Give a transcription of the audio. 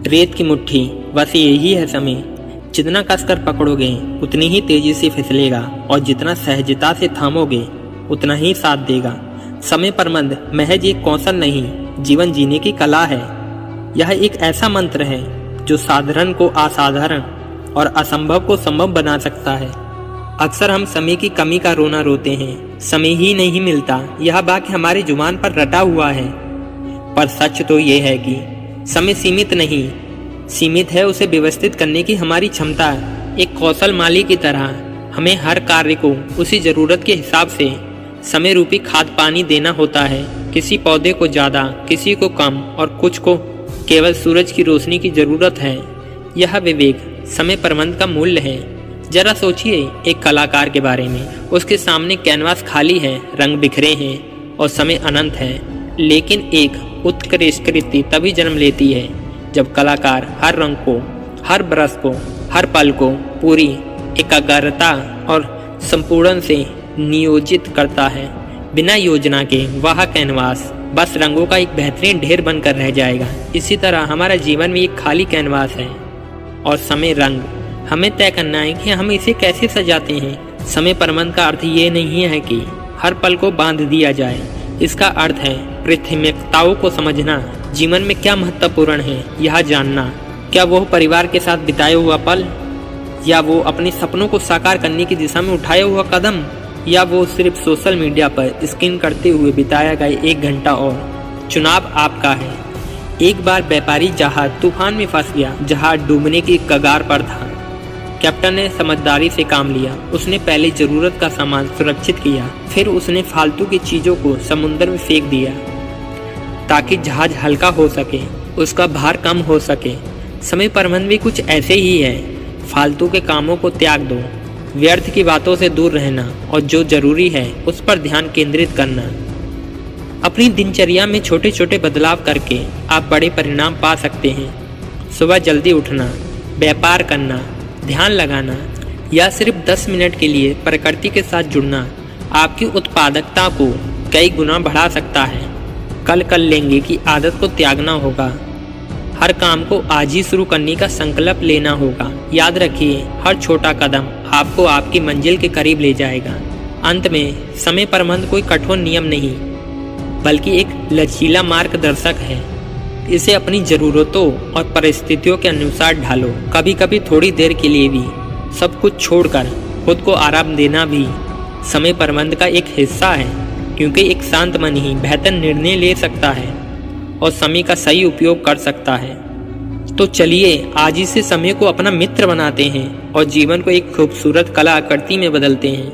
रेत की मुट्ठी, बस यही है समय। जितना कसकर पकड़ोगे उतनी ही तेजी से फिसलेगा और जितना सहजता से थामोगे उतना ही साथ देगा। समय प्रबंध महज एक कौशल नहीं, जीवन जीने की कला है। यह एक ऐसा मंत्र है जो साधारण को असाधारण और असंभव को संभव बना सकता है। अक्सर हम समय की कमी का रोना रोते हैं, समय ही नहीं मिलता, यह वाक्य हमारी जुबान पर रटा हुआ है। पर सच तो ये है कि समय सीमित नहीं, सीमित है उसे व्यवस्थित करने की हमारी क्षमता। एक कौशल माली की तरह हमें हर कार्य को उसी जरूरत के हिसाब से समय रूपी खाद पानी देना होता है। किसी पौधे को ज़्यादा, किसी को कम और कुछ को केवल सूरज की रोशनी की जरूरत है। यह विवेक समय प्रबंध का मूल्य है। जरा सोचिए एक कलाकार के बारे में। उसके सामने कैनवास खाली है, रंग बिखरे हैं और समय अनंत है। लेकिन एक उत्कृष्ट कृति तभी जन्म लेती है जब कलाकार हर रंग को, हर ब्रश को, हर पल को पूरी एकाग्रता और संपूर्ण से नियोजित करता है। बिना योजना के वह कैनवास बस रंगों का एक बेहतरीन ढेर बनकर रह जाएगा। इसी तरह हमारा जीवन भी एक खाली कैनवास है और समय रंग। हमें तय करना है कि हम इसे कैसे सजाते हैं। समय प्रबंध का अर्थ ये नहीं है कि हर पल को बांध दिया जाए। इसका अर्थ है प्राथमिकताओं को समझना। जीवन में क्या महत्वपूर्ण है यह जानना। क्या वो परिवार के साथ बिताया हुआ पल, या वो अपने सपनों को साकार करने की दिशा में उठाया हुआ कदम, या वो सिर्फ सोशल मीडिया पर स्क्रॉल करते हुए बिताया गया 1 घंटा। और चुनाव आपका है। एक बार व्यापारी जहाज तूफान में फंस गया। जहाज डूबने की कगार पर था। कैप्टन ने समझदारी से काम लिया। उसने पहले जरूरत का सामान सुरक्षित किया, फिर उसने फालतू की चीजों को समुद्र में फेंक दिया ताकि जहाज हल्का हो सके, उसका भार कम हो सके। समय प्रबंध भी कुछ ऐसे ही है। फालतू के कामों को त्याग दो, व्यर्थ की बातों से दूर रहना और जो जरूरी है उस पर ध्यान केंद्रित करना। अपनी दिनचर्या में छोटे छोटे बदलाव करके आप बड़े परिणाम पा सकते हैं। सुबह जल्दी उठना, व्यापार करना, ध्यान लगाना या सिर्फ 10 मिनट के लिए प्रकृति के साथ जुड़ना आपकी उत्पादकता को कई गुना बढ़ा सकता है। कल कर लेंगे की आदत को त्यागना होगा। हर काम को आज ही शुरू करने का संकल्प लेना होगा। याद रखिए, हर छोटा कदम आपको आपकी मंजिल के करीब ले जाएगा। अंत में समय प्रबंध कोई कठोर नियम नहीं, बल्कि एक लचीला मार्गदर्शक है। इसे अपनी ज़रूरतों और परिस्थितियों के अनुसार ढालो। कभी कभी थोड़ी देर के लिए भी सब कुछ छोड़कर खुद को आराम देना भी समय प्रबंध का एक हिस्सा है, क्योंकि एक शांत मन ही बेहतर निर्णय ले सकता है और समय का सही उपयोग कर सकता है। तो चलिए आज ही से समय को अपना मित्र बनाते हैं और जीवन को एक खूबसूरत कला आकृति में बदलते हैं।